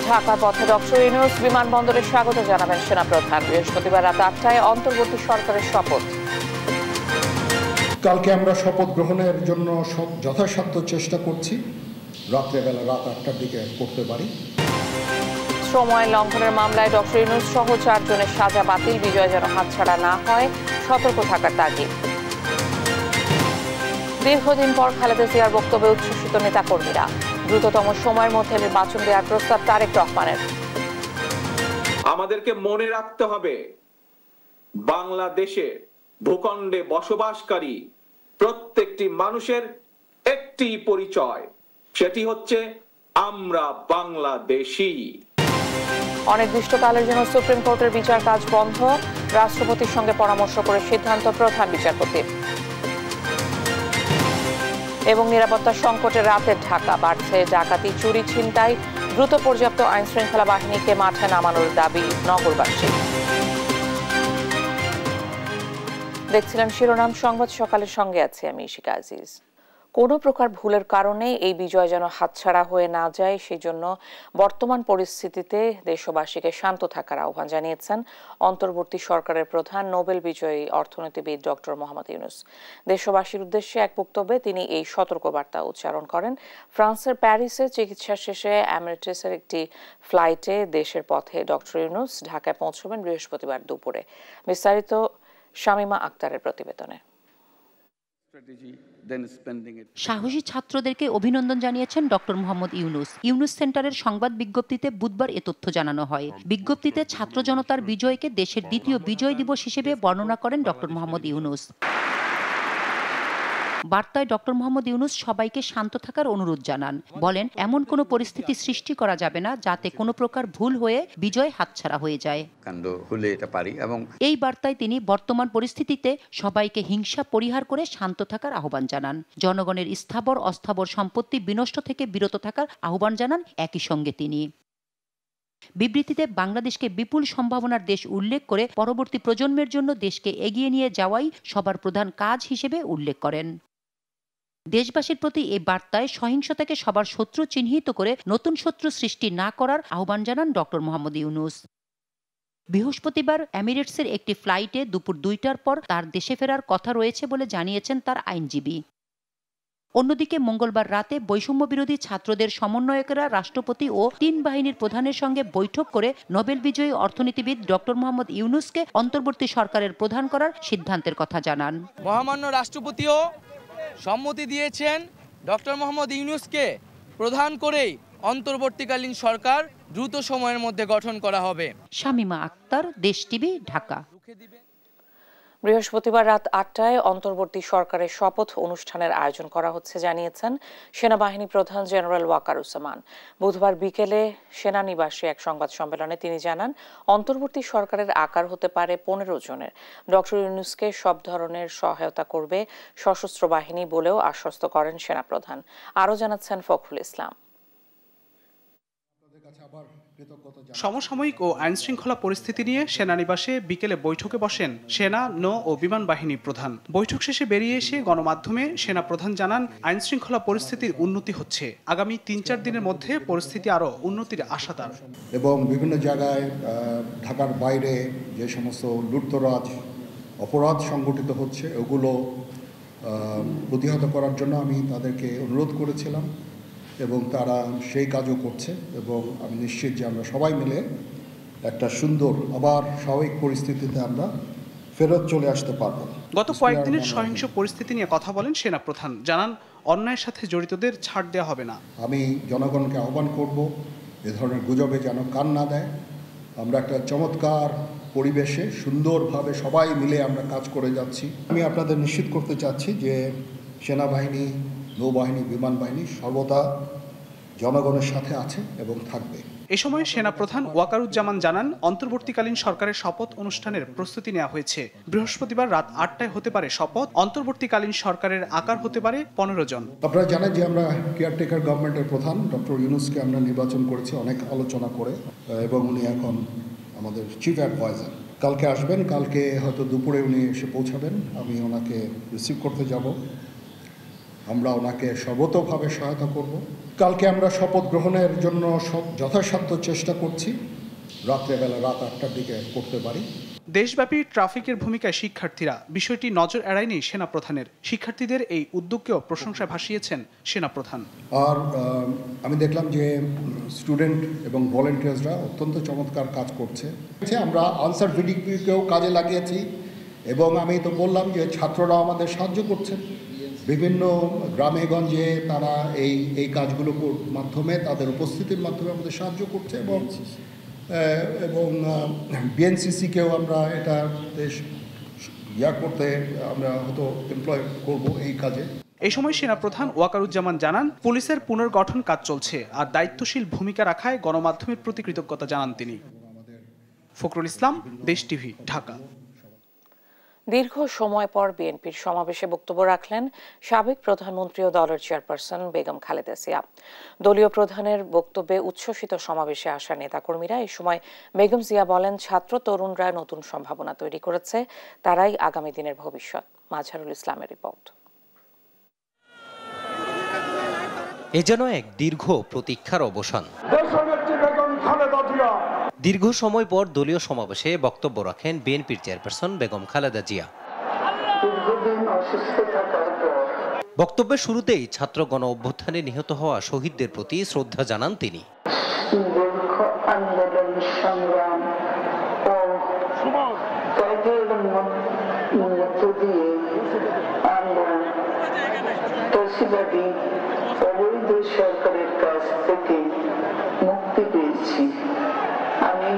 ঢাকার পথে ডক্টর ইউনূস, বিমানবন্দরে স্বাগত জানাবেন সেনাপ্রধান। বৃহস্পতিবার রাত 8টায় অন্তর্বর্তী সরকারের শপথ। কালকে আমরা শপথ গ্রহণের জন্য যথাসাধ্য চেষ্টা করছি, রাত্রেবেলা রাত 8টার দিকে করতে পারি। সময় লঙ্ঘনের মামলায় ডক্টর ইউনূস সহ 4 জনের সাজা বাতিল, বিজয় যেন হাতছাড়া না হয়, সতর্ক থাকার তাগিদ। দীর্ঘদিন পর খালেদা জিয়ার বক্তব্যে উচ্ছ্বসিত নেতাকর্মীরা। দ্রুততম সময়ের মধ্যে নির্বাচন দেওয়ার প্রস্তাব তারেক রহমানের। আমাদেরকে মনে রাখতে হবে, বাংলাদেশে ভূখণ্ডে বসবাসকারী প্রত্যেকটি মানুষের একটি পরিচয়, সেটি হচ্ছে আমরা বাংলাদেশী। অনির্দিষ্টকালের জন্য সুপ্রিম কোর্টের বিচার কাজ বন্ধ, রাষ্ট্রপতির সঙ্গে পরামর্শ করে সিদ্ধান্ত প্রধান বিচারপতির। এবং নিরাপত্তা সংকটে রাতের ঢাকা, বাড়ছে ডাকাতি, চুরি, ছিনতাই। দ্রুত পর্যাপ্ত আইন শৃঙ্খলা বাহিনীকে মাঠে নামানোর দাবি নগরবাসী। দেখছিলেন শিরোনাম সংবাদ, সকালের সঙ্গে আছি আমি ইশিকা আজিজ। কোনো প্রকার ভুলের কারণে এই বিজয় যেন হাতছাড়া হয়ে না যায়, সেই জন্য বর্তমান পরিস্থিতিতে দেশবাসীকে শান্ত থাকার আহ্বান জানিয়েছেন অন্তর্বর্তী সরকারের প্রধান, নোবেল বিজয়ী অর্থনীতিবিদ ডক্টর মোহাম্মদ ইউনূস। দেশবাসীর উদ্দেশ্যে এক বক্তব্যে তিনি এই সতর্কবার্তা উচ্চারণ করেন। ফ্রান্সের প্যারিসে চিকিৎসা শেষে এমিরেটসের একটি ফ্লাইটে দেশের পথে ডক্টর ইউনূস ঢাকায় পৌঁছবেন বৃহস্পতিবার দুপুরে। বিস্তারিত শামিমা আক্তারের প্রতিবেদনে। সাহসী ছাত্রদেরকে অভিনন্দন জানিয়েছেন ডক্টর মোহাম্মদ ইউনূস। ইউনূস সেন্টারের সংবাদ বিজ্ঞপ্তিতে বুধবার এ তথ্য জানানো হয়। বিজ্ঞপ্তিতে ছাত্র জনতার বিজয়কে দেশের দ্বিতীয় বিজয় দিবস হিসেবে বর্ণনা করেন ডক্টর মোহাম্মদ ইউনূস। বার্তায় ডক্টর মোহাম্মদ ইউনূস সবাইকে শান্ত থাকার অনুরোধ জানান। বলেন, এমন কোনো পরিস্থিতি সৃষ্টি করা যাবে না যাতে কোনো প্রকার ভুল হয়ে বিজয় হাতছাড়া হয়ে যায়। এবং এই বার্তায় তিনি বর্তমান পরিস্থিতিতে সবাইকে হিংসা পরিহার করে শান্ত থাকার আহ্বান জানান। জনগণের স্থাবর অস্থাবর সম্পত্তি বিনষ্ট থেকে বিরত থাকার আহ্বান জানান একই সঙ্গে তিনি। বিবৃতিতে বাংলাদেশকে বিপুল সম্ভাবনার দেশ উল্লেখ করে পরবর্তী প্রজন্মের জন্য দেশকে এগিয়ে নিয়ে যাওয়াই সবার প্রধান কাজ হিসেবে উল্লেখ করেন। দেশবাসীর প্রতি এই বার্তায় সহিংসতাকে সবার শত্রু চিহ্নিত করে নতুন শত্রু সৃষ্টি না করার আহ্বান জানান ডক্টর মোহাম্মদ ইউনূস। বৃহস্পতিবার এমিরেটসের একটি ফ্লাইটে দুপুর 2টার পর তার দেশে ফেরার কথা রয়েছে বলে জানিয়েছেন তার আইনজীবী। অন্যদিকে মঙ্গলবার রাতে বৈষম্য বিরোধী ছাত্রদের সমন্বয়কেরা রাষ্ট্রপতি ও 3 বাহিনীর প্রধানের সঙ্গে বৈঠক করে নোবেল বিজয়ী অর্থনীতিবিদ ডক্টর মোহাম্মদ ইউনূসকে অন্তর্বর্তী সরকারের প্রধান করার সিদ্ধান্তের কথা জানান। মহামান্য রাষ্ট্রপতিও সম্মতি দিয়েছেন ডক্টর মোহাম্মদ ইউনূসকে প্রধান করেই অন্তর্বর্তীকালীন সরকার দ্রুত সময়ের মধ্যে গঠন করা হবে। শামিমা আক্তার, দেশ টিভি, ঢাকা। বৃহস্পতিবার রাত 8টায় অন্তর্বর্তী সরকারের শপথ অনুষ্ঠানের আয়োজন করা হচ্ছে জানিয়েছেন সেনাবাহিনী প্রধান জেনারেল ওয়াকারুজ্জামান। বুধবার বিকেলে সেনানিবাসে এক সংবাদ সম্মেলনে তিনি জানান, অন্তর্বর্তী সরকারের আকার হতে পারে 15 জনের। ডক্টর ইউনূসকে সব ধরনের সহায়তা করবে সশস্ত্র বাহিনী বলেও আশ্বস্ত করেন সেনাপ্রধান। আরও জানাচ্ছেন ফখরুল ইসলাম। সমসাময়িক ও আইনশৃঙ্খলা পরিস্থিতি নিয়ে সেনানিবাসে বিকেলে বৈঠকে বসেন সেনা, নৌ ও বিমান বাহিনী প্রধান। বৈঠক শেষে বেরিয়ে এসে গণমাধ্যমে সেনা প্রধান জানান, আইনশৃঙ্খলা পরিস্থিতির উন্নতি হচ্ছে। আগামী 3-4 দিনের মধ্যে পরিস্থিতি আরও উন্নতির আশা তার। এবং বিভিন্ন জায়গায় ঢাকার বাইরে যে সমস্ত লুটতরাজ অপরাধ সংগঠিত হচ্ছে, ওগুলো প্রতিহত করার জন্য আমি তাদেরকে অনুরোধ করেছিলাম এবং তারা সেই কাজও করছে। এবং আমি নিশ্চিত যে আমরা সবাই মিলে একটা সুন্দর আবার স্বাভাবিক পরিস্থিতিতে আমরা ফেরত চলে আসতে পারব। গত কয়েকদিনের সহিংস পরিস্থিতি নিয়ে কথা বলেন সেনাপ্রধান, জানান অন্যায়ের সাথে জড়িতদের ছাড় দেওয়া হবে না। আমি জনগণকে আহ্বান করব এ ধরনের গুজবে যেন কান না দেয়। আমরা একটা চমৎকার পরিবেশে সুন্দরভাবে সবাই মিলে আমরা কাজ করে যাচ্ছি। আমি আপনাদের নিশ্চিত করতে চাচ্ছি যে সেনাবাহিনী, নৌবাহিনী, বিমান বাহিনী সর্বদা জনগণের সাথে আছে এবং থাকবে। এ সময় সেনাপ্রধান ওয়াকারুজ্জামান জানান, অন্তর্বর্তীকালীন সরকারের শপথ অনুষ্ঠানের প্রস্তুতি নেওয়া হয়েছে। বৃহস্পতিবার রাত 8টায় হতে পারে শপথ। অন্তর্বর্তীকালীন সরকারের আকার হতে পারে 15 জন। আপনারা জানেন যে আমরা কেয়ারটেকার গভর্নমেন্টের প্রধান ডক্টর ইউনূসকে আমরা নির্বাচন করেছি অনেক আলোচনা করে, এবং উনি এখন আমাদের চিফ অ্যাডভাইজার। কালকে আসবেন, কালকে হয়তো দুপুরে উনি এসে পৌঁছাবেন। আমি ওনাকে রিসিভ করতে যাব আমরা ওনাকে সর্বতোভাবে সহায়তা করব। কালকে আমরা শপথ গ্রহণের জন্য যথাসাধ্য চেষ্টা করছি, রাত্রেবেলা রাত 8টার দিকে করতে পারি। দেশব্যাপী ট্রাফিকের ভূমিকায় শিক্ষার্থীরা, বিষয়টি নজর এড়ায়নি সেনাপ্রধানের। শিক্ষার্থীদের এই উদ্যোগকেও প্রশংসায় ভাসিয়েছেন সেনাপ্রধান। আর আমি দেখলাম যে স্টুডেন্ট এবং ভলেন্টিয়ার্সরা অত্যন্ত চমৎকার কাজ করছে। আমরা আনসার ভিডিকেও কাজে লাগিয়েছি এবং আমি তো বললাম যে ছাত্ররাও আমাদের সাহায্য করছেন বিভিন্ন গ্রামে গঞ্জে। তারা এই কাজগুলোর মাধ্যমে, তাদের উপস্থিতির মাধ্যমে আমাদের সাহায্য করছে এবং বিএনসিসিকেও আমরা এটা করতে আমরা হয়তো এমপ্লয় করব এই কাজে। এই সময় সেনাপ্রধান ওয়াকারুজ্জামান জানান, পুলিশের পুনর্গঠন কাজ চলছে, আর দায়িত্বশীল ভূমিকা রাখায় গণমাধ্যমের প্রতি কৃতজ্ঞতা জানান তিনি। ফখরুল ইসলাম, দেশ টিভি, ঢাকা। দীর্ঘ সময় পর বিএনপির সমাবেশে বক্তব্য রাখলেন সাবেক প্রধানমন্ত্রী ও দলের চেয়ারপারসন বেগম খালেদা জিয়া। দলীয় প্রধানের বক্তব্যে উচ্ছ্বসিত সমাবেশে আসা নেতাকর্মীরা এই সময় বেগম জিয়া বলেন, ছাত্র তরুণরা নতুন সম্ভাবনা তৈরি করেছে, তারাই আগামী দিনের ভবিষ্যৎ। মাজহারুল ইসলামের রিপোর্ট। এ যেন এক দীর্ঘ প্রতীক্ষার অবসান। দীর্ঘ সময় পর দলীয় সমাবেশে বক্তব্য রাখেন বিএনপির চেয়ারপারসন বেগম খালেদা জিয়া। বক্তব্যের শুরুতেই ছাত্র গণ অভ্যুত্থানে নিহত হওয়া শহীদদের প্রতি শ্রদ্ধা জানান তিনি। আন্দোলন সংগ্রাম ও ত্যাগের মধ্য দিয়ে আমরা ফ্যাসিবাদী অবৈধ সরকারের কাছ থেকে মুক্তি পেয়েছি। আমি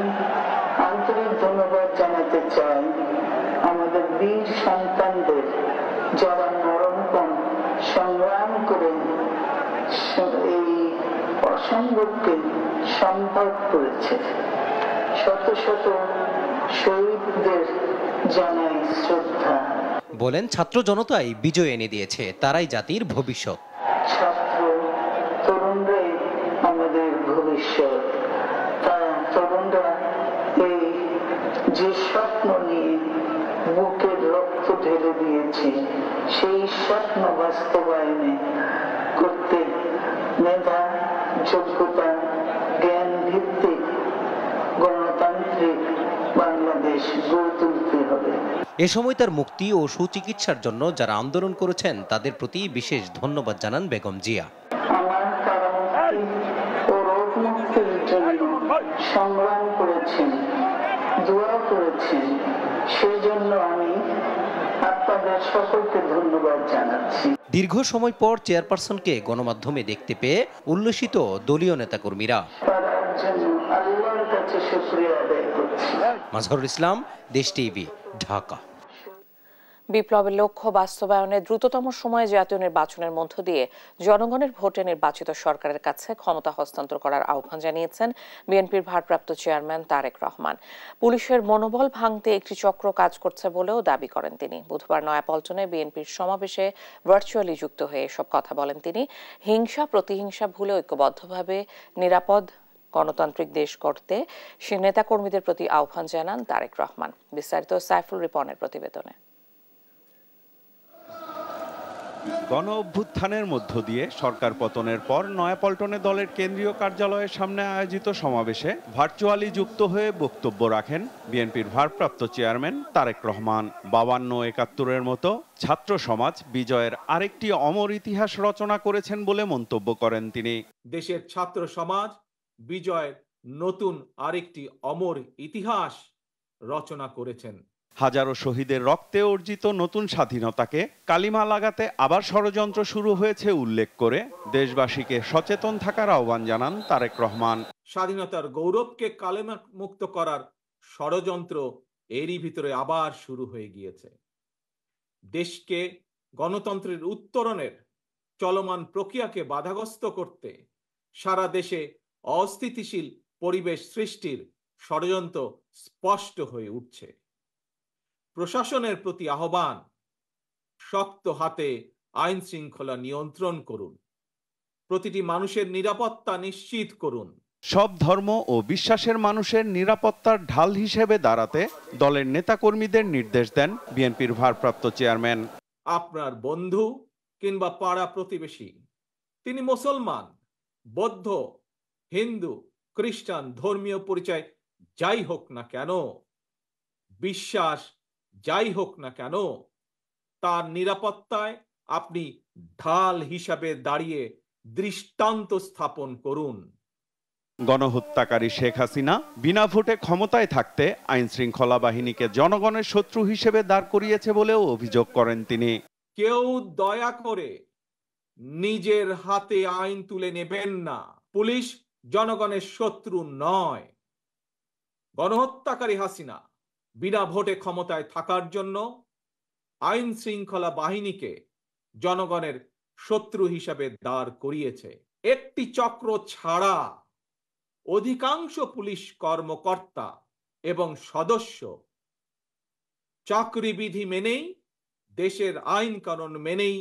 আন্তরিক ধন্যবাদ জানাতে চাই আমাদের বীর সন্তানদের, যারা মরণপণ সংগ্রাম করে এই অসম্ভবকে সম্ভব করেছে। শত শত শহীদদের জানাই শ্রদ্ধা। বলেন, ছাত্র জনতাই বিজয় এনে দিয়েছে, তারাই জাতির ভবিষ্যৎ। ছাত্র তরুণরাই আমাদের ভবিষ্যৎ। তারা তরুণরা এই যে স্বপ্ন নিয়ে বুকের রক্ত ঢেলে দিয়েছে, সেই স্বপ্ন বাস্তবায়নে করতে মেধা, যোগ্যতা, জ্ঞান ভিত্তিক গণতান্ত্রিক বাংলাদেশ গড়ে তুলতে হবে। এ সময় তার মুক্তি ও সুচিকিৎসার জন্য যারা আন্দোলন করেছেন তাদের প্রতি বিশেষ ধন্যবাদ জানান বেগম জিয়া। আমার তারা মুক্তি ও রোগ মুক্তির জন্য সংগ্রাম করেছেন, দোয়া করেছেন, সেজন্য আমি আপনাদের সকলকে ধন্যবাদ জানাচ্ছি। দীর্ঘ সময় পর চেয়ারপারসনকে গণমাধ্যমে দেখতে পেয়ে উল্লসিত দলীয় নেতাকর্মীরা। তার জন্য আল্লাহর কাছে শুকরিয়া আদায় করছি। মাজহারুল ইসলাম, দেশ টিভি, ঢাকা। বিপ্লবের লক্ষ্য বাস্তবায়নে দ্রুততম সময়ে জাতীয় নির্বাচনের মধ্য দিয়ে জনগণের ভোটে নির্বাচিত সরকারের কাছে ক্ষমতা হস্তান্তর করার আহ্বান জানিয়েছেন বিএনপির ভারপ্রাপ্ত চেয়ারম্যান তারেক রহমান। পুলিশের মনোবল ভাঙতে একটি চক্র কাজ করছে বলেও দাবি করেন তিনি। বুধবার নয়াপল্টনে বিএনপির সমাবেশে ভার্চুয়ালি যুক্ত হয়ে এসব কথা বলেন তিনি। হিংসা প্রতিহিংসা ভুলে ঐক্যবদ্ধভাবে নিরাপদ গণতান্ত্রিক দেশ করতে সে নেতাকর্মীদের প্রতি আহ্বান জানান তারেক রহমান। বিস্তারিত সাইফুল রিপনের প্রতিবেদনে। গণ অভ্যুত্থানের মধ্য দিয়ে সরকার পতনের পর নয়াপল্টনে দলের কেন্দ্রীয় কার্যালয়ের সামনে আয়োজিত সমাবেশে ভার্চুয়ালি যুক্ত হয়ে বক্তব্য রাখেন বিএনপির ভারপ্রাপ্ত চেয়ারম্যান তারেক রহমান। 52-71-এর মতো ছাত্র সমাজ বিজয়ের আরেকটি অমর ইতিহাস রচনা করেছেন বলে মন্তব্য করেন তিনি। দেশের ছাত্র সমাজ বিজয়ের নতুন আরেকটি অমর ইতিহাস রচনা করেছেন। হাজারো শহীদের রক্তে অর্জিত নতুন স্বাধীনতাকে কালিমা লাগাতে আবার ষড়যন্ত্র শুরু হয়েছে উল্লেখ করে দেশবাসীকে সচেতন থাকার আহ্বান জানান তারেক রহমান। স্বাধীনতার গৌরবকে কালেমা মুক্ত করার ষড়যন্ত্র এরই ভিতরে আবার শুরু হয়ে গিয়েছে। দেশকে গণতন্ত্রের উত্তরণের চলমান প্রক্রিয়াকে বাধাগ্রস্ত করতে সারা দেশে অস্থিতিশীল পরিবেশ সৃষ্টির ষড়যন্ত্র স্পষ্ট হয়ে উঠছে। প্রশাসনের প্রতি আহ্বান, শক্ত হাতে আইন শৃঙ্খলা নিয়ন্ত্রণ করুন, প্রতিটি মানুষের নিরাপত্তা নিশ্চিত করুন। সব ধর্ম ও বিশ্বাসের মানুষের নিরাপত্তার ঢাল হিসেবে দাঁড়াতে দলের নেতাকর্মীদের নির্দেশ দেন বিএনপির ভারপ্রাপ্ত চেয়ারম্যান। আপনার বন্ধু কিংবা পাড়া প্রতিবেশী, তিনি মুসলমান, বৌদ্ধ, হিন্দু, খ্রিস্টান, ধর্মীয় পরিচয় যাই হোক না কেন, বিশ্বাস যাই হোক না কেন, তার নিরাপত্তায় আপনি ঢাল হিসাবে দাঁড়িয়ে দৃষ্টান্ত স্থাপন করুন। গণহত্যাকারী শেখ হাসিনা বিনা ভোটে ক্ষমতায় থাকতে আইন শৃঙ্খলা বাহিনীকে জনগণের শত্রু হিসেবে দাঁড় করিয়েছে বলেও অভিযোগ করেন তিনি। কেউ দয়া করে নিজের হাতে আইন তুলে নেবেন না। পুলিশ জনগণের শত্রু নয়। গণহত্যাকারী হাসিনা বিনা ভোটে ক্ষমতায় থাকার জন্য আইন শৃঙ্খলা বাহিনীকে জনগণের শত্রু হিসাবে দাঁড় করিয়েছে। একটি চক্র ছাড়া অধিকাংশ পুলিশ কর্মকর্তা এবং সদস্য চাকরিবিধি মেনেই, দেশের আইন কানুন মেনেই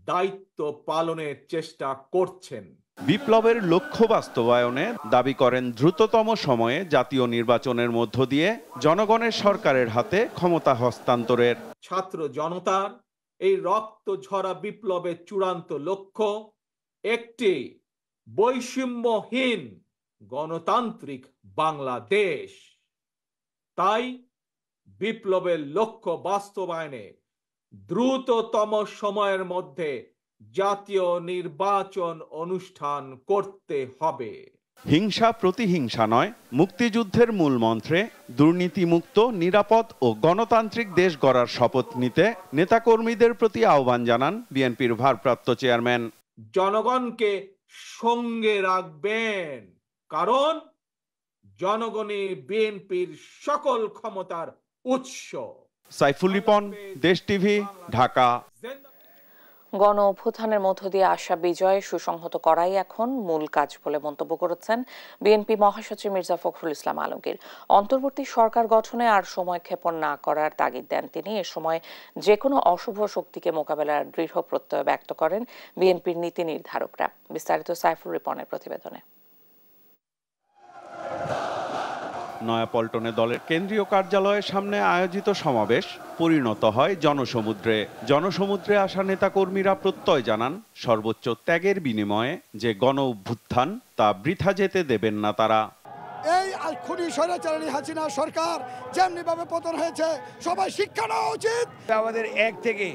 দায়িত্ব পালনের চেষ্টা করছেন। বিপ্লবের লক্ষ্য বাস্তবায়নে দাবি করেন দ্রুততম সময়ে জাতীয় নির্বাচনের মধ্য দিয়ে জনগণের সরকারের হাতে ক্ষমতা হস্তান্তরের। ছাত্র জনতার এই রক্ত ঝরা বিপ্লবের চূড়ান্ত লক্ষ্য একটি বৈষম্যহীন গণতান্ত্রিক বাংলাদেশ। তাই বিপ্লবের লক্ষ্য বাস্তবায়নে দ্রুততম সময়ের মধ্যে জাতীয় নির্বাচন অনুষ্ঠান করতে হবে। হিংসা প্রতিহিংসা নয়, মুক্তিযুদ্ধের মূল মন্ত্রে দুর্নীতিমুক্ত, নিরাপদ ও গণতান্ত্রিক দেশ গড়ার শপথ নিতে নেতাকর্মীদের প্রতি আহ্বান জানান বিএনপির ভারপ্রাপ্ত চেয়ারম্যান। জনগণকে সঙ্গে রাখবেন, কারণ জনগণই বিএনপির সকল ক্ষমতার উৎস। সাইফুল রিপন, দেশ টিভি, ঢাকা। গণ অভ্যুত্থানের মধ্য দিয়ে আসা বিজয় সুসংহত করাই এখন মূল কাজ বলে মন্তব্য করেছেন বিএনপি মহাসচিব মির্জা ফখরুল ইসলাম আলমগীর। অন্তর্বর্তী সরকার গঠনে আর সময় ক্ষেপণ না করার তাগিদ দেন তিনি। এ সময় যে কোনো অশুভ শক্তিকে মোকাবেলার দৃঢ় প্রত্যয় ব্যক্ত করেন বিএনপির নীতি নির্ধারকরা। বিস্তারিত সাইফুল রিপনের প্রতিবেদনে। নয়াপল্টনে দলের কেন্দ্রীয় কার্যালয়ের সামনে আয়োজিত সমাবেশ পরিণত হয় জনসমুদ্রে। জনসমুদ্রে আসা নেতাকর্মীরা প্রত্যয় জানান সর্বোচ্চ ত্যাগের বিনিময়ে যে গণ অভ্যুত্থান তা বৃথা যেতে দেবেন না তারা। এই খুনি স্বৈরাচারী হাসিনা সরকার যেমনি ভাবে পতন হয়েছে, সবাই শিক্ষা নেওয়া উচিত। আমাদের এক থেকে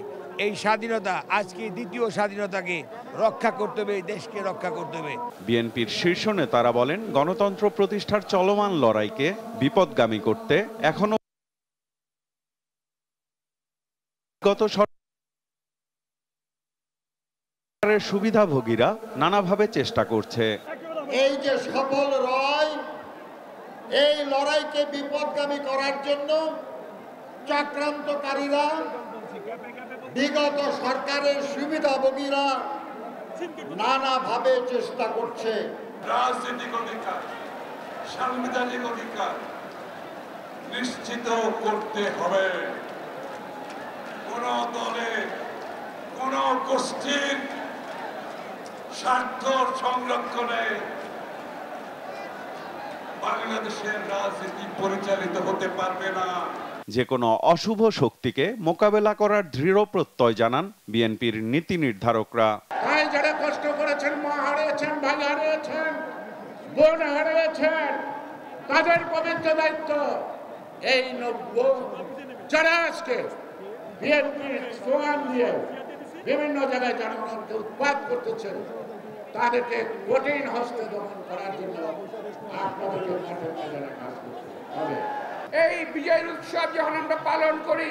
এই স্বাধীনতা, আজকে দ্বিতীয় স্বাধীনতাকে রক্ষা করতে হবে, দেশকে রক্ষা করতে হবে। বিএনপির শীর্ষ নেতারা বলেন গণতন্ত্র প্রতিষ্ঠার চলমান লড়াইকে বিপদগামী করতে এখনো গত সরকারের সুবিধাভোগীরা নানাভাবে চেষ্টা করছে। এই যে সফল লড়াই, এই লড়াইকে বিপদগামী করার জন্য চক্রান্তকারীরা, বিগত সরকারের সুবিধাভোগীরা নানাভাবে চেষ্টা করছে। রাজনৈতিক অধিকার, সাংবিধানিক অধিকার নিশ্চিত করতে হবে। কোন দলে, কোন গোষ্ঠীর স্বার্থ সংরক্ষণে বাংলাদেশের রাজনীতি পরিচালিত হতে পারবে না। যে কোনো অশুভ শক্তিকে মোকাবেলা করার দৃঢ় প্রত্যয় জানান বিএনপির নীতি নির্ধারকরা। ভাই যারা কষ্ট করেছেন, মা হারিয়েছেন, ভাই হারিয়েছেন, বোন হারিয়েছেন, তাদের পবিত্র দায়িত্ব এই 90 যারা আজকে বিএনপির স্লোগান দিয়ে বিভিন্ন জায়গায় জনগণকে উৎপাত করতেছেন, তাদেরকে কঠিন হস্তে দমন করার জন্য আপনাদেরকে মাঠে ময়দানে কাজ করতে হবে। এই বিজয়ের উৎসব যখন আমরা পালন করি,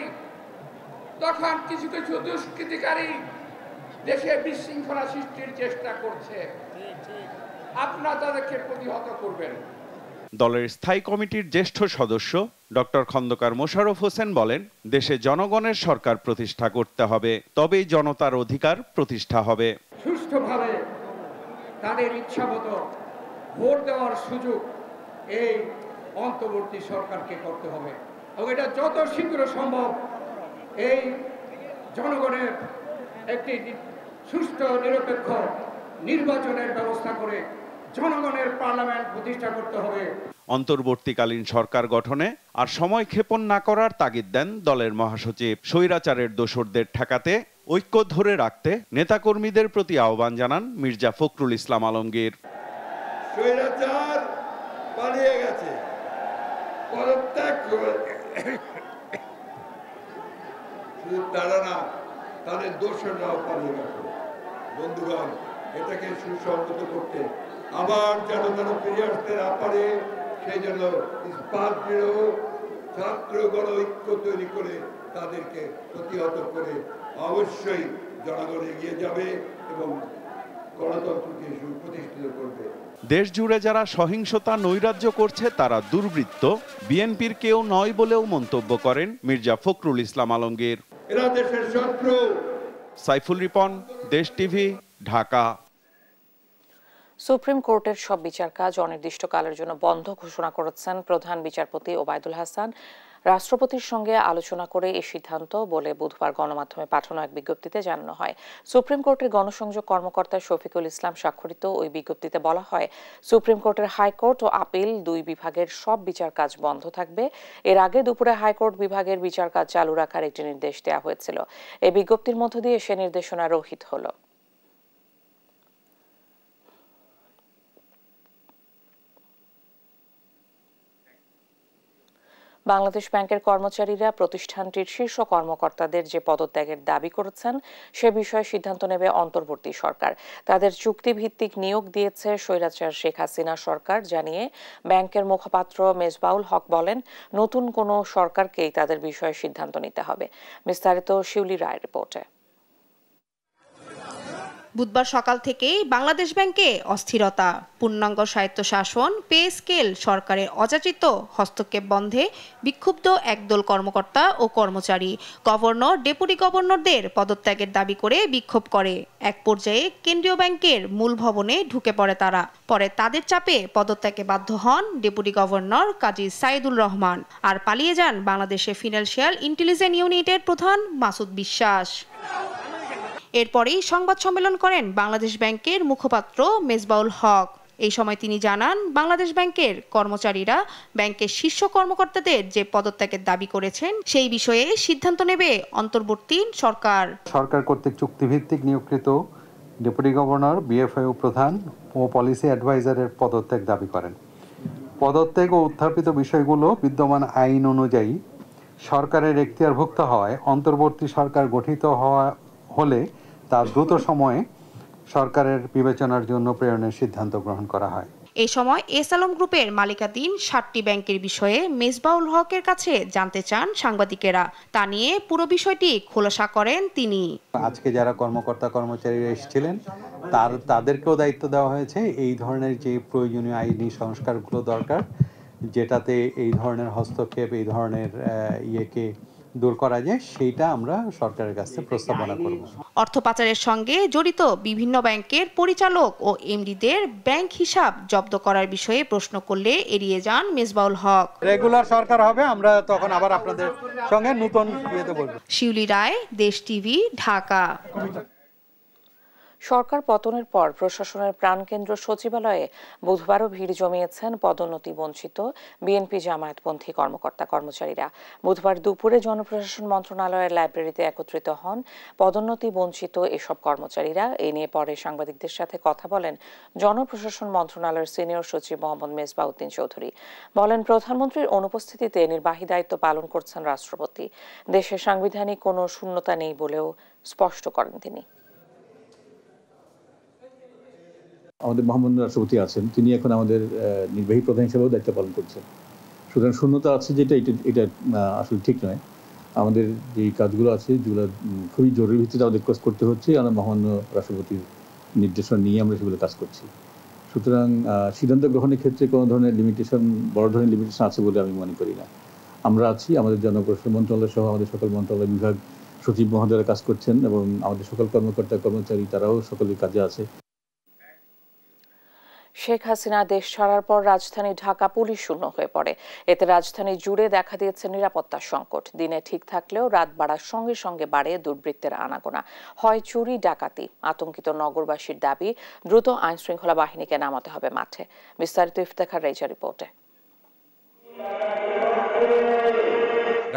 তখন কিছু কিছু দুষ্কৃতিকারী দেশে বিশৃঙ্খলা সৃষ্টির চেষ্টা করছে। আপনারা তাদেরকে প্রতিহত করবেন। দলের স্থায়ী কমিটির জ্যেষ্ঠ সদস্য ডক্টর খন্দকার মোশাররফ হোসেন বলেন, দেশে জনগণের সরকার প্রতিষ্ঠা করতে হবে, তবেই জনতার অধিকার প্রতিষ্ঠা হবে। সুষ্ঠুভাবে তাদের ইচ্ছামতো ভোট দেওয়ার সুযোগ এই অন্তর্বর্তী সরকারকে করতে হবে এবং এটা যত শীঘ্র সম্ভব এই জনগণের একটি সুষ্ঠু নিরপেক্ষ নির্বাচনের ব্যবস্থা করে জনগণের পার্লামেন্ট প্রতিষ্ঠা করতে হবে। অন্তর্বর্তীকালীন সরকার গঠনে আর সময় ক্ষেপণ না করার তাগিদ দেন দলের মহাসচিব। স্বৈরাচারের দোসরদের ঠেকাতে ঐক্য ধরে রাখতে নেতাকর্মীদের প্রতি আহ্বান জানান মির্জা ফখরুল ইসলাম আলমগীর। স্বৈরাচার পালিয়ে গেছে, পদত্যাগ শুধু তারা না, তাদের দোষরাও পালিয়ে গেছে। বন্ধুগণ, এটাকে সুসংহত করতে আবার যেন তারা ফিরে আসতে না পারে, সেই জন্য ইস্পাত দৃঢ় ছাত্রগণ ঐক্য তৈরি করে তাদেরকে প্রতিহত করে অবশ্যই জনগণ এগিয়ে যাবে এবং গণতন্ত্রকে সুপ্রতিষ্ঠিত করবে। দেশ জুড়ে যারা সহিংসতা নৈরাজ্য করছে তারা দুর্বৃত্ত, বিএনপির কেউ নয় বলেও মন্তব্য করেন মির্জা ফখরুল ইসলাম আলমগীর। এরা দেশের শত্রু। সাইফুল রিপন, দেশ টিভি, ঢাকা। সুপ্রিম কোর্টের সব বিচার কাজ অনির্দিষ্টকালের জন্য বন্ধ ঘোষণা করেছেন প্রধান বিচারপতি ওবায়দুল হাসান। রাষ্ট্রপতির সঙ্গে আলোচনা করে এই সিদ্ধান্ত বলে বুধবার গণমাধ্যমে পাঠানো এক বিজ্ঞপ্তিতে জানানো হয়। সুপ্রিম কোর্টের গণসংযোগ কর্মকর্তা শফিকুল ইসলাম স্বাক্ষরিত ওই বিজ্ঞপ্তিতে বলা হয়, সুপ্রিম কোর্টের হাইকোর্ট ও আপিল দুই বিভাগের সব বিচার কাজ বন্ধ থাকবে। এর আগে দুপুরে হাইকোর্ট বিভাগের বিচার কাজ চালু রাখার একটি নির্দেশ দেওয়া হয়েছিল। এই বিজ্ঞপ্তির মধ্য দিয়ে সে নির্দেশনা রহিত হলো। বাংলাদেশ ব্যাংকের কর্মচারীরা প্রতিষ্ঠানটির শীর্ষ কর্মকর্তাদের যে পদত্যাগের দাবি করেছেন সে বিষয়ে সিদ্ধান্ত নেবে অন্তর্বর্তী সরকার। তাদের চুক্তিভিত্তিক নিয়োগ দিয়েছে স্বৈরাচার শেখ হাসিনা সরকার জানিয়ে ব্যাংকের মুখপাত্র মেজবাউল হক বলেন, নতুন কোনো সরকারকেই তাদের বিষয়ে সিদ্ধান্ত নিতে হবে। বিস্তারিত শিউলি রায় রিপোর্টে। বুধবার সকাল থেকেই বাংলাদেশ ব্যাংকে অস্থিরতা। পূর্ণাঙ্গ স্বায়ত্তশাসন, পে স্কেল, সরকারের অযাচিত হস্তক্ষেপ বন্ধে বিক্ষুব্ধ একদল কর্মকর্তা ও কর্মচারী গভর্নর, ডেপুটি গভর্নরদের পদত্যাগের দাবি করে বিক্ষোভ করে। এক পর্যায়ে কেন্দ্রীয় ব্যাংকের মূল ভবনে ঢুকে পড়ে তারা। পরে তাদের চাপে পদত্যাগে বাধ্য হন ডেপুটি গভর্নর কাজী সাইদুল রহমান। আর পালিয়ে যান বাংলাদেশের ফিনান্সিয়াল ইন্টেলিজেন্স ইউনিটের প্রধান মাসুদ বিশ্বাস। এরপরেই সংবাদ সম্মেলন করেন বাংলাদেশ ব্যাংকের মুখপাত্র মেজবাউল হক। এই সময় তিনি জানান, বাংলাদেশ ব্যাংকের কর্মচারীরা ব্যাংকের শীর্ষ কর্মকর্তাদের যে পদত্যাগের দাবি করেছেন সেই বিষয়ে সিদ্ধান্ত নেবে অন্তর্বর্তী সরকার। সরকার কর্তৃক চুক্তিভিত্তিক নিয়োগকৃত ডেপুটি গভর্নর, বিএফআইও প্রধান ও পলিসি অ্যাডভাইজারের পদত্যাগ দাবি করেন। পদত্যাগ ও উত্থাপিত বিষয়গুলো বিদ্যমান আইন অনুযায়ী সরকারের এখতিয়ারভুক্ত হওয়ায় অন্তর্বর্তী সরকার গঠিত হলে তা দ্রুত সময়ে সরকারের বিবেচনার জন্য প্রেরণের সিদ্ধান্ত গ্রহণ করা হয়। এই সময় এস আলম গ্রুপের মালিকাধীন 7টি ব্যাংকের বিষয়ে মেজবাউল হকের কাছে জানতে চান সাংবাদিকেরা। তা নিয়ে পুরো বিষয়টি খোলাসা করেন তিনি। আজকে যারা কর্মকর্তা কর্মচারীরা এসেছিলেন তাদেরকেও দায়িত্ব দেওয়া হয়েছে এই ধরনের যে প্রয়োজনীয় আইনি সংস্কারগুলো দরকার, যেটাতে এই ধরনের হস্তক্ষেপ, এই ধরনের ইয়েকে দূর করা যায়, সেইটা আমরা সরকারের কাছে প্রস্তাবনা করব। অর্থ পাচারের সঙ্গে জড়িত বিভিন্ন ব্যাংকের পরিচালক ও এমডিদের ব্যাংক হিসাব জব্দ করার বিষয়ে প্রশ্ন করলে এড়িয়ে যান মেজবাউল হক। রেগুলার সরকার হবে, আমরা তখন আবার আপনাদের সঙ্গে নতুন ইয়েতে বলবো। শিউলি রায়, দেশ টিভি, ঢাকা। সরকার পতনের পর প্রশাসনের প্রাণকেন্দ্র সচিবালয়ে বুধবারও ভিড় জমিয়েছেন পদোন্নতি বঞ্চিত বিএনপি জামায়াতপন্থী কর্মকর্তা কর্মচারীরা। বুধবার দুপুরে জনপ্রশাসন মন্ত্রণালয়ের লাইব্রেরিতে একত্রিত হন পদোন্নতি বঞ্চিত এসব কর্মচারীরা। এ নিয়ে পরে সাংবাদিকদের সাথে কথা বলেন জনপ্রশাসন মন্ত্রণালয়ের সিনিয়র সচিব মোহাম্মদ মেজবাউদ্দিন চৌধুরী। বলেন, প্রধানমন্ত্রীর অনুপস্থিতিতে নির্বাহী দায়িত্ব পালন করছেন রাষ্ট্রপতি। দেশে সাংবিধানিক কোনো শূন্যতা নেই বলেও স্পষ্ট করেন তিনি। আমাদের মহামান্য রাষ্ট্রপতি আছেন, তিনি এখন আমাদের নির্বাহী প্রধান হিসেবেও দায়িত্ব পালন করছেন। সুতরাং শূন্যতা আছে যেটা এটা আসলে ঠিক নয়। আমাদের যে কাজগুলো আছে যেগুলো খুবই জরুরি ভিত্তিতে আমাদের কাজ করতে হচ্ছে, আমরা মহামান্য রাষ্ট্রপতির নির্দেশনা নিয়ে আমরা সেগুলো কাজ করছি। সুতরাং সিদ্ধান্ত গ্রহণের ক্ষেত্রে কোনো ধরনের লিমিটেশন, বড় ধরনের লিমিটেশন আছে বলে আমি মনে করি না। আমরা আছি, আমাদের জনপ্রশাসন মন্ত্রণালয় সহ আমাদের সকল মন্ত্রণালয় বিভাগ সচিব মহোদয়রা কাজ করছেন এবং আমাদের সকল কর্মকর্তা কর্মচারী তারাও সকলের কাজে আছে। শেখ হাসিনা দেশ ছাড়ার পর রাজধানী ঢাকা পুলিশ শূন্য হয়ে পড়ে। এতে রাজধানী জুড়ে দেখা দিয়েছে নিরাপত্তার সংকট। দিনে ঠিক থাকলেও রাত বাড়ার সঙ্গে সঙ্গে বাড়ে দুর্বৃত্তের আনাগোনা, হয় চুরি ডাকাতি। আতঙ্কিত নগরবাসীর দাবি, দ্রুত আইন শৃঙ্খলা বাহিনীকে নামাতে হবে মাঠে। বিস্তারিত ইফতেখার রেজা রিপোর্টে।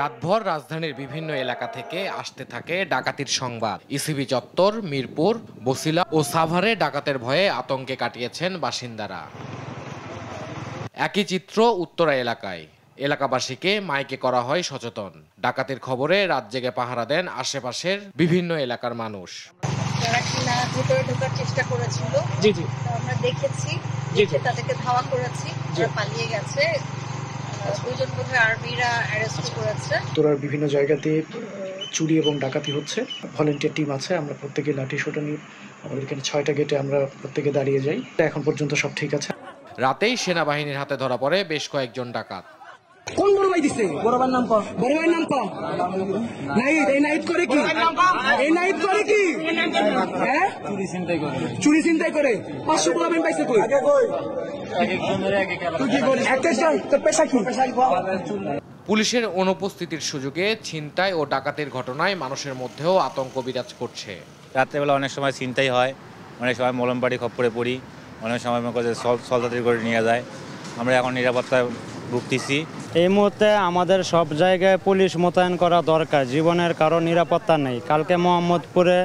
রাতভর রাজধানীর বিভিন্ন এলাকা থেকে আসতে থাকে ডাকাতির সংবাদ। ইসিবি চত্বর, মিরপুর, বছিলা ও সাভারে ডাকাতের ভয়ে আতঙ্কে কাটিয়েছেন বাসিন্দারা। একই চিত্র উত্তরা এলাকায়। এলাকাবাসীকে মাইকে করা হয় সচেতন। ডাকাতির খবরে রাত জেগে পাহারা দেন আশেপাশের বিভিন্ন এলাকার মানুষ। যারা কিনা ভিতরে ঢোকার চেষ্টা করেছিল, আমরা দেখেছি, তাদেরকে ধাওয়া করেছি, পালিয়ে গেছে। দুজন বোধহয় আর্মিরা অ্যারেস্ট করেছে। তোরার বিভিন্ন জায়গাতে চুরি এবং ডাকাতি হচ্ছে। ভলেন্টিয়ার টিম আছে, আমরা প্রত্যেকে লাঠি সোটা নিয়ে আমাদের এখানে 6টা গেটে আমরা প্রত্যেকে দাঁড়িয়ে যাই। এখন পর্যন্ত সব ঠিক আছে। রাতেই সেনাবাহিনীর হাতে ধরা পড়ে বেশ কয়েকজন ডাকাত। কোন বড় ভাই দিছে? বড় ভাইয়ের নাম কম। বড় ভাইয়ের নাম কম। নাইট, এই নাইট করে কি? এই নাইট করে কি? হ্যাঁ? চুরি ছিনতাই করে। 500 বড় ভাই পাইছে কই? আগে কই? একজনের আগে গেল। তুই কি করিস? একটাই তো পেশা কি? পুলিশের অনুপস্থিতির সুযোগে ছিনতাই ও ডাকাতির ঘটনায় মানুষের মধ্যেও আতঙ্ক বিরাজ করছে। রাত্রেবেলা অনেক সময় ছিনতাই হয়, অনেক সময় মলমবাড়ি খপ্পরে পড়ি, অনেক সময় মনে করে সলতাড়ি করে নিয়ে যায়। আমরা এখন নিরাপত্তায় ভুগতেছি। এই মুহূর্তে আমাদের সব জায়গায় পুলিশ মোতায়েন করা দরকার। জীবনের কারো নিরাপত্তা নেই। কালকে মোহাম্মদপুরে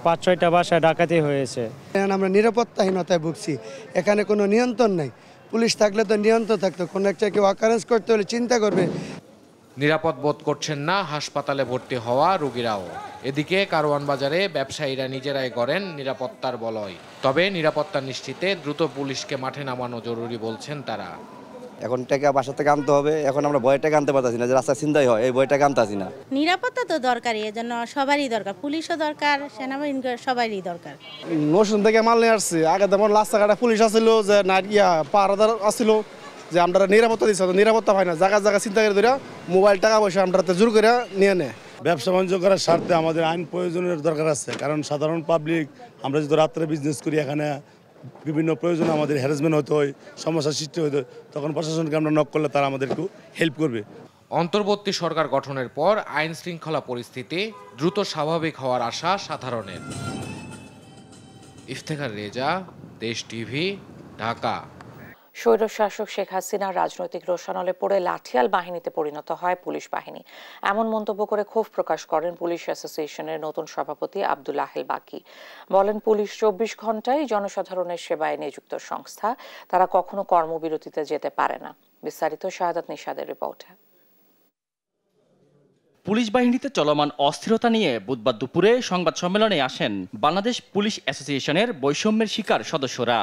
5-6টা বাসায় ডাকাতি হয়েছে। আমরা নিরাপত্তাহীনতায় ভুগছি। এখানে কোনো নিয়ন্ত্রণ নেই। পুলিশ থাকলে তো নিয়ন্ত্রণ থাকতো। কোনো একটা কেউ অকারেন্স করতে হলে চিন্তা করবে। নিরাপদ বোধ করছেন না হাসপাতালে ভর্তি হওয়া রোগীরাও। এদিকে কারওয়ান বাজারে ব্যবসায়ীরা নিজেরাই গড়েন নিরাপত্তার বলয়। তবে নিরাপত্তা নিশ্চিতে দ্রুত পুলিশকে মাঠে নামানো জরুরি বলছেন তারা। এখন টাকা বাসা থেকে আনতে হবে। এখন আমরা ভয়টাকে আনতে পারতেছি না, যে রাস্তা ছিনতাই হয়, এই ভয়টাকে আনতেছি না। নিরাপত্তা তো দরকারই, এজন্য সবারই দরকার, পুলিশও দরকার, সেনাবাহিনী সবারই দরকার। নরসিং থেকে মাল নিয়ে আসছে। আগে তেমন রাস্তাঘাটে পুলিশ আসছিল, যে পাহারাদার আসছিল, যে আমরা নিরাপত্তা দিচ্ছি, নিরাপত্তা পাই না। জায়গা জায়গা চিন্তা করে ধরে মোবাইল টাকা পয়সা আমরা জোর করে নিয়ে নেয়। ব্যবসা বাণিজ্য করার স্বার্থে আমাদের আইন প্রয়োজনের দরকার আছে, কারণ সাধারণ পাবলিক আমরা যদি রাত্রে বিজনেস করি, এখানে বিভিন্ন প্রয়োজনে আমাদের হ্যারাসমেন্ট হতে হয়, সমস্যার সৃষ্টি হতে হয়, তখন প্রশাসনকে আমরা নক করলে তারা আমাদের একটু হেল্প করবে। অন্তর্বর্তী সরকার গঠনের পর আইন শৃঙ্খলা পরিস্থিতি দ্রুত স্বাভাবিক হওয়ার আশা সাধারণের। ইফতেখার রেজা, দেশ টিভি, ঢাকা। স্বৈরশাসক শেখ হাসিনার রাজনৈতিক রোষানলে পড়ে লাঠিয়াল বাহিনীতে পরিণত হয় পুলিশ বাহিনী, এমন মন্তব্য করে ক্ষোভ প্রকাশ করেন পুলিশ অ্যাসোসিয়েশনের নতুন সভাপতি আব্দুল আহেল বাকি। বলেন, পুলিশ 24 ঘন্টায় জনসাধারণের সেবায় নিযুক্ত সংস্থা, তারা কখনো কর্মবিরতিতে যেতে পারে না। বিস্তারিত শাহাদাত নিশাদের রিপোর্টে। পুলিশ বাহিনীতে চলমান অস্থিরতা নিয়ে বুধবার দুপুরে সংবাদ সম্মেলনে আসেন বাংলাদেশ পুলিশ অ্যাসোসিয়েশনের বৈষম্যের শিকার সদস্যরা।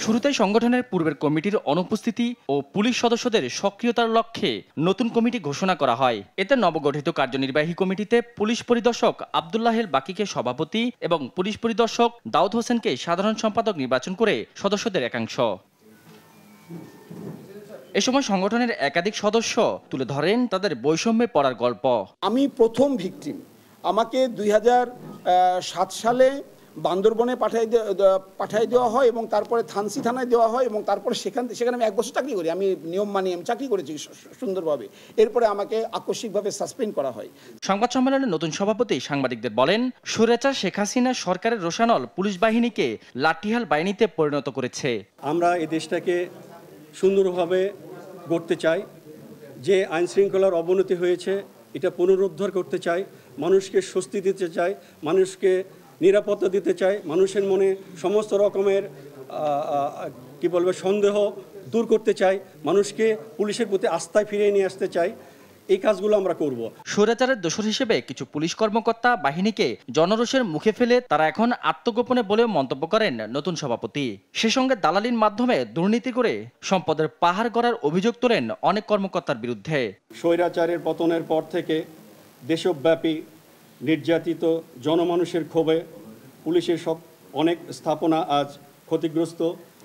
শুরুতেই সংগঠনের পূর্বের কমিটির অনুপস্থিতি ও পুলিশ সদস্যদের সক্রিয়তার লক্ষ্যে নতুন কমিটি ঘোষণা করা হয়। এতে নবগঠিত কার্যনির্বাহী কমিটিতে পুলিশ পরিদর্শক আব্দুল আহেল বাকিকে সভাপতি এবং পুলিশ পরিদর্শক দাউদ হোসেনকে সাধারণ সম্পাদক নির্বাচন করে সদস্যদের একাংশ। এ সময় সংগঠনের একাধিক সদস্য তুলে ধরেন তাদের বৈষম্যে পড়ার গল্প। আমি প্রথম ভিকটিম। আমাকে 2007 সালে বান্দরবনে পাঠাই দেওয়া হয় এবং তারপরে থানসি থানায় দেওয়া হয় এবং তারপরে সেখানে আমি 1 বছর চাকরি করি। আমি নিয়ম মানি, আমি চাকরি করেছি সুন্দরভাবে। এরপরে আমাকে আকস্মিকভাবে সাসপেন্ড করা হয়। সংবাদ সম্মেলনে নতুন সভাপতি সাংবাদিকদের বলেন, স্বৈরাচার শেখ হাসিনা সরকারের রোষানল পুলিশ বাহিনীকে লাঠিয়াল বাহিনীতে পরিণত করেছে। আমরা এই দেশটাকে সুন্দরভাবে গড়তে চাই। যে আইন শৃঙ্খলার অবনতি হয়েছে এটা পুনরুদ্ধার করতে চাই, মানুষকে স্বস্তি দিতে চাই, মানুষকে নিরাপত্তা দিতে চাই, মানুষের মনে সমস্ত রকমের সন্দেহ দূর করতে চাই, মানুষকে পুলিশের প্রতি আস্থায় ফিরিয়ে নিয়ে আসতে চাই। এই কাজগুলো আমরা করব। স্বৈরাচারের দোষর হিসেবে কিছু পুলিশ কর্মকর্তা বাহিনীকে জনরোষের মুখে ফেলে তারা এখন আত্মগোপনে বলেও মন্তব্য করেন নতুন সভাপতি। সে সঙ্গে দালালির মাধ্যমে দুর্নীতি করে সম্পদের পাহাড় গড়ার অভিযোগ তোলেন অনেক কর্মকর্তার বিরুদ্ধে। স্বৈরাচারের পতনের পর থেকে দেশব্যাপী নির্যাতিত জনমানুষের ক্ষোভে পুলিশের অনেক স্থাপনা আজ ক্ষতিগ্রস্ত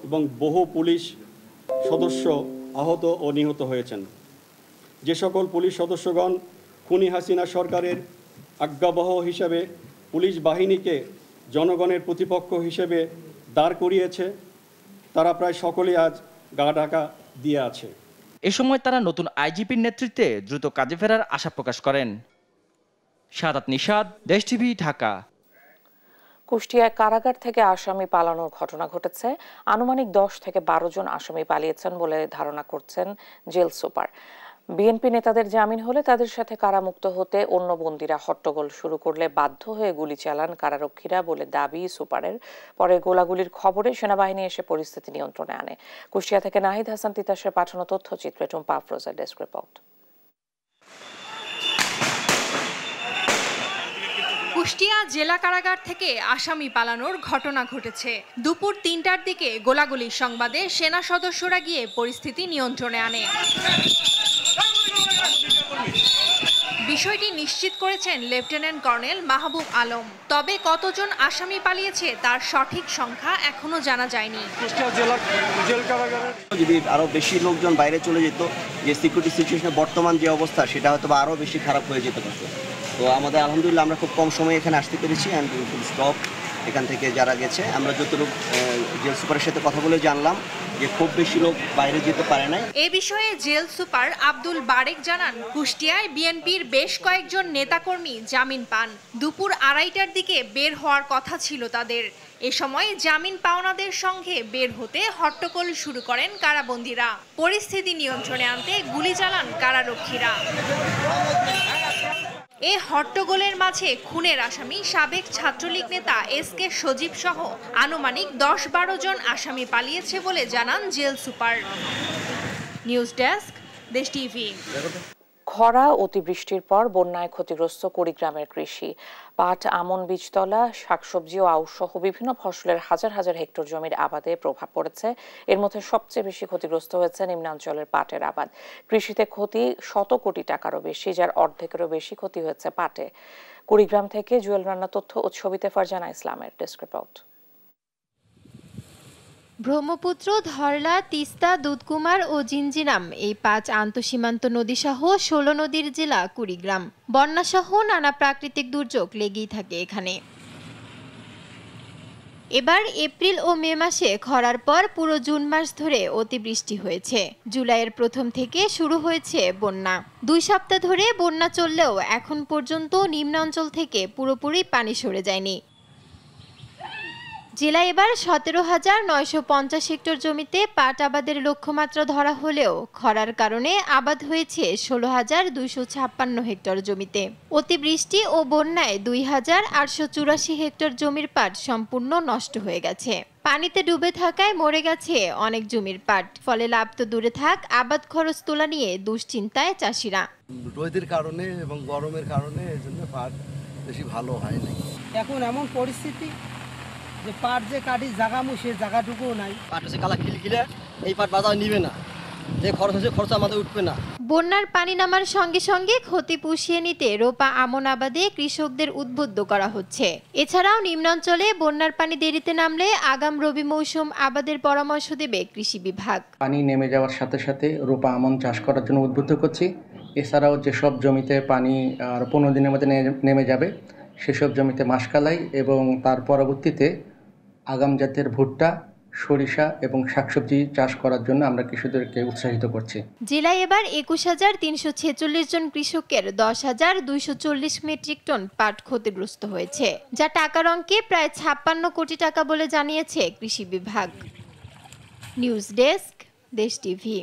এবং বহু পুলিশ সদস্য আহত ও নিহত হয়েছেন। যে সকল পুলিশ সদস্যগণ খুনি হাসিনা সরকারের আজ্ঞাবহ হিসেবে পুলিশ বাহিনীকে জনগণের প্রতিপক্ষ হিসেবে দাঁড় করিয়েছে, তারা প্রায় সকলেই আজ গা ঢাকা দিয়ে আছে। এ সময় তারা নতুন আইজিপির নেতৃত্বে দ্রুত কাজে ফেরার আশা প্রকাশ করেন। শাহাদাত নিশাদ, দেশ টিভি, ঢাকা। কুষ্টিয়ায় কারাগার থেকে আসামি পালানোর ঘটনা ঘটেছে। আনুমানিক 10 থেকে 12 জন আসামি পালিয়েছেন বলে ধারণা করছেন জেল সুপার। বিএনপি নেতাদের জামিন হলে তাদের সাথে কারামুক্ত হতে অন্য বন্দীরা হট্টগোল শুরু করলে বাধ্য হয়ে গুলি চালান কারারক্ষীরা বলে দাবি সুপারের। পরে গোলাগুলির খবরে সেনাবাহিনী এসে পরিস্থিতি নিয়ন্ত্রণে আনে। কুষ্টিয়া থেকে নাহিদ হাসান তিতাসের পাঠানো তথ্যচিত্রে টুম্পা আফরোজের ডেস্ক রিপোর্ট। কুষ্টিয়া জেলা কারাগার থেকে আসামি পালানোর ঘটনা ঘটেছে। দুপুর ৩টার দিকে গোলাগুলির সংবাদে সেনা সদস্যরা গিয়ে পরিস্থিতি নিয়ন্ত্রণে আনে। বিষয়টি নিশ্চিত করেছেন লেফটেন্যান্ট কর্নেল মাহবুব আলম। তবে কতজন আসামি পালিয়েছে তার সঠিক সংখ্যা এখনো জানা যায়নি। যদি আরো বেশি লোকজন বাইরে চলে যেত, যে সিকিউরিটি সিচুয়েশনের বর্তমান যে অবস্থা সেটা হয়তো আরো বেশি খারাপ হয়ে যেতে পারত। তো আমাদের আলহামদুলিল্লাহ আমরা খুব কম সময়ে এখানে আসতে পেরেছি। অ্যান্ড স্টপ এখান থেকে যারা গেছে, আমরা যতটুকু জেল সুপারের সাথে কথা বলে জানলাম যে খুব বেশি লোক বাইরে যেতে পারে না। এ বিষয়ে জেল সুপার আব্দুল বারেক জানান, কুষ্টিয়ায় বিএনপির বেশ কয়েকজন নেতাকর্মী জামিন পান। দুপুর 2:30টার দিকে বের হওয়ার কথা ছিল তাদের। এ সময় জামিন পাওনাদের সঙ্গে বের হতে হট্টগোল শুরু করেন কারাবন্দীরা। পরিস্থিতি নিয়ন্ত্রণে আনতে গুলি চালান কারারক্ষীরা। এ হট্টগোলের মাঝে খুনের আসামি সাবেক ছাত্রলীগ নেতা এসকে সজীব সহ আনুমানিক 10-12 জন আসামি পালিয়েছে বলে জানান জেল সুপার। নিউজ ডেস্ক, দেশ টিভি। খরা, অতিবৃষ্টির পর বন্যায় ক্ষতিগ্রস্ত কুড়িগ্রামের কৃষি। পাট, আমন, বীজতলা, শাকসবজি ও আউশ সহ বিভিন্ন ফসলের হাজার হাজার হেক্টর জমির আবাদে প্রভাব পড়েছে। এর মধ্যে সবচেয়ে বেশি ক্ষতিগ্রস্ত হয়েছে নিম্নাঞ্চলের পাটের আবাদ। কৃষিতে ক্ষতি 100 কোটি টাকারও বেশি, যার অর্ধেকেরও বেশি ক্ষতি হয়েছে পাটে। কুড়িগ্রাম থেকে জুয়েল রান্না তথ্য ও ছবিতে ফারজানা ইসলামের ডেস্ক রিপোর্ট। ব্রহ্মপুত্র, ধরলা, তিস্তা, দুধকুমার ও জিঞ্জিরাম এই 5 আন্তঃসীমান্ত নদীসহ 16 নদীর জেলা কুড়িগ্রাম। বন্যাসহ নানা প্রাকৃতিক দুর্যোগ লেগেই থাকে এখানে। এবার এপ্রিল ও মে মাসে খরার পর পুরো জুন মাস ধরে অতিবৃষ্টি হয়েছে। জুলাইয়ের প্রথম থেকে শুরু হয়েছে বন্যা। 2 সপ্তাহ ধরে বন্যা চললেও এখন পর্যন্ত নিম্নাঞ্চল থেকে পুরোপুরি পানি সরে যায়নি। জেলায় এবার 17,950 হেক্টর জমিতে পাট আবাদের লক্ষ্যমাত্রা ধরা হলেও খরার কারণে আবাদ হয়েছে 16,256 হেক্টর জমিতে। অতিবৃষ্টি ও বন্যায় 2,884 হেক্টর জমির পাট সম্পূর্ণ নষ্ট হয়ে গেছে। পানিতে ডুবে থাকায় মরে গেছে অনেক জমির পাট। ফলে লাভ তো দূরে থাক, আবাদ খরচ তোলা নিয়ে দুশ্চিন্তায় চাষিরা। রোদের কারণে এবং গরমের কারণে এই জন্য পাট বেশি ভালো হয় না। এখন এমন পরিস্থিতি যে পাট যে কাটি জাগামু সে জায়গাটুকুও নাই। পাট হচ্ছে কালা খিলখিলে, এই পাট বাজার নিবে না, যে খরচ হচ্ছে খরচ আমাদের উঠবে না। বন্যার পানি নামার সঙ্গে সঙ্গে ক্ষতি পুষিয়ে নিতে রোপা আমন আবাদে কৃষকদের উদ্বুদ্ধ করা হচ্ছে। এছাড়াও নিম্নাঞ্চলে বন্যার পানি দেরিতে নামলে আগাম রবি মৌসুম আবাদের পরামর্শ দেবে কৃষি বিভাগ। পানি নেমে যাওয়ার সাথে সাথে রোপা আমন চাষ করার জন্য উদ্বুদ্ধ করছি। এছাড়াও যেসব জমিতে পানি আর 15 দিনের মধ্যে নেমে যাবে সেসব জমিতে মাসকালাই এবং তার পরবর্তীতে আগাম জাতের ভুট্টা, সরিষা এবং শাকসবজি চাষ করার জন্য আমরা কৃষকদেরকে উৎসাহিত করছি। জেলায় এবার 21,346 জন কৃষকের 10,240 মেট্রিক টন পাট ক্ষতিগ্রস্ত হয়েছে, যা টাকার অঙ্কে প্রায় 56 কোটি টাকা বলে জানিয়েছে কৃষি বিভাগ। নিউজ ডেস্ক, দেশ টিভি।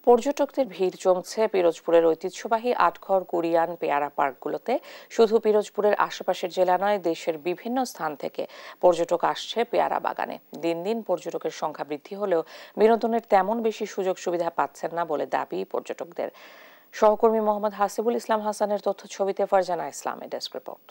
পর্যটকদের ভিড় জমছে পিরোজপুরের ঐতিহ্যবাহী আটঘর, কুরিয়ান, পেয়ারা পার্কগুলোতে। শুধু পিরোজপুরের আশেপাশের জেলা নয়, দেশের বিভিন্ন স্থান থেকে পর্যটক আসছে পেয়ারা বাগানে। দিন দিন পর্যটকের সংখ্যা বৃদ্ধি হলেও বিনোদনের তেমন বেশি সুযোগ সুবিধা পাচ্ছেন না বলে দাবি পর্যটকদের। সহকর্মী মোহাম্মদ হাসিবুল ইসলাম হাসানের তথ্য ছবিতে ফারজানা ইসলামের ডেস্ক রিপোর্ট।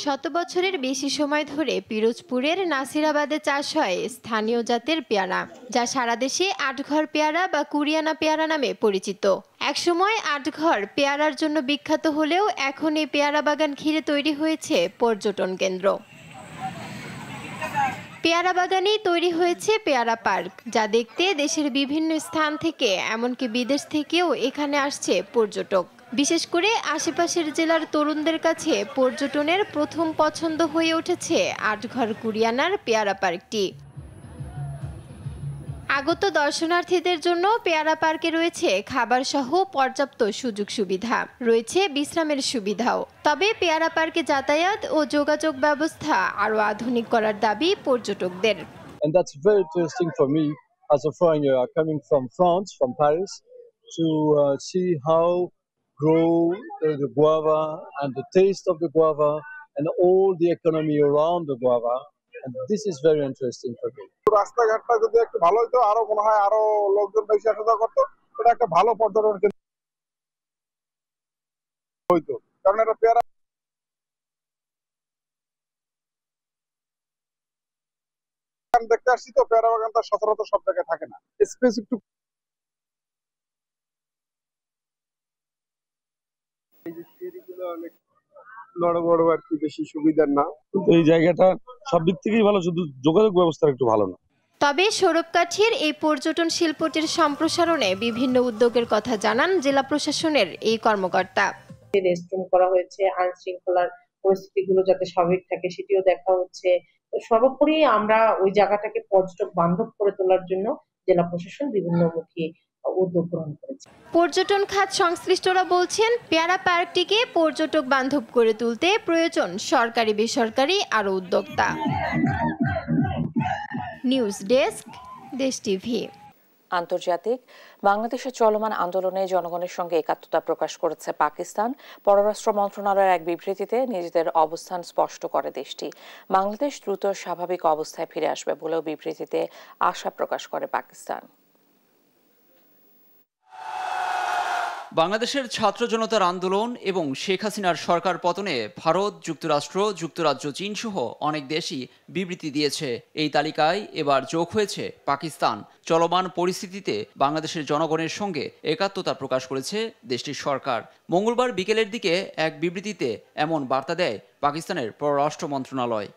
100 বছরের বেশি সময় ধরে পিরোজপুরের নাসিরাবাদে চাষ হয় স্থানীয় জাতের পেয়ারা, যা সারা দেশে আটঘর পেয়ারা বা কুরিয়ানা পেয়ারা নামে পরিচিত। একসময় আটঘর পেয়ারার জন্য বিখ্যাত হলেও এখন এই পেয়ারা বাগান ঘিরে তৈরি হয়েছে পর্যটন কেন্দ্র। পেয়ারা বাগানেই তৈরি হয়েছে পেয়ারা পার্ক, যা দেখতে দেশের বিভিন্ন স্থান থেকে এমনকি বিদেশ থেকেও এখানে আসছে পর্যটক। বিশেষ করে আশেপাশের জেলার তরুণদের কাছে পর্যটনের প্রথম পছন্দ হয়ে উঠেছে আটঘর কুরিয়ানার পেয়ারা পার্কটি। আগত দর্শনার্থীদের জন্য পেয়ারা পার্কে রয়েছে খাবার সহ পর্যাপ্ত সুযোগ সুবিধা, রয়েছে বিশ্রামের সুবিধাও। তবে পেয়ারা পার্কে যাতায়াত ও যোগাযোগ ব্যবস্থা আরো আধুনিক করার দাবি পর্যটকদের। And that's very interesting for me as a foreigner coming from France, from Paris, to see how grow the guava and the taste of the guava and all the economy around the guava. And this is very interesting for me. রাস্তাঘাটটা যদি একটু ভালো হতো আরো মনে হয় আরো লোকজন বেশি আসা যাওয়া করতো, এটা একটা ভালো পর্যটন কেন্দ্র হইতো, কারণ এটা পেয়ারা দেখতে আসছি তো, পেয়ারা বাগানটা সচরাচর সব জায়গায় থাকে না, স্পেস একটু অনেক বড় বড় আর কি, বেশি সুবিধার না, কিন্তু এই জায়গাটা সব দিক থেকেই ভালো, শুধু যোগাযোগ ব্যবস্থা একটু ভালো না। তবে সৌরভকাঠির এই পর্যটন শিল্পটির সম্প্রসারণে বিভিন্ন উদ্যোগের কথা জানান জেলা প্রশাসনের এই কর্মকর্তা। রেস্টরুম করা হয়েছে, আইন শৃঙ্খলার পরিস্থিতিগুলো যাতে স্বাভাবিক থাকে সেটিও দেখা হচ্ছে। সর্বোপরি আমরা ওই জায়গাটাকে পর্যটক বান্ধব করে তোলার জন্য জেলা প্রশাসন বিভিন্নমুখী উদ্যোগ গ্রহণ করেছে। পর্যটন খাত সংশ্লিষ্টরা বলছেন, পেয়ারা পার্কটিকে পর্যটক বান্ধব করে তুলতে প্রয়োজন সরকারি বেসরকারি আরও উদ্যোক্তা। নিউজ ডেস্ক, দেশ টিভি। আন্তর্জাতিক বাংলাদেশের চলমান আন্দোলনে জনগণের সঙ্গে একাত্মতা প্রকাশ করেছে পাকিস্তান। পররাষ্ট্র মন্ত্রণালয়ের এক বিবৃতিতে নিজেদের অবস্থান স্পষ্ট করে দেশটি। বাংলাদেশ দ্রুত স্বাভাবিক অবস্থায় ফিরে আসবে বলেও বিবৃতিতে আশা প্রকাশ করে পাকিস্তান। বাংলাদেশের ছাত্র জনতার আন্দোলন এবং শেখ হাসিনার সরকার পতনে ভারত, যুক্তরাষ্ট্র, যুক্তরাজ্য, চীন সহ অনেক দেশই বিবৃতি দিয়েছে। এই তালিকায় এবার যোগ হয়েছে পাকিস্তান। চলমান পরিস্থিতিতে বাংলাদেশের জনগণের সঙ্গে একাত্মতা প্রকাশ করেছে দেশটির সরকার। মঙ্গলবার বিকেলের দিকে এক বিবৃতিতে এমন বার্তা দেয় পাকিস্তানের পররাষ্ট্র মন্ত্রণালয়।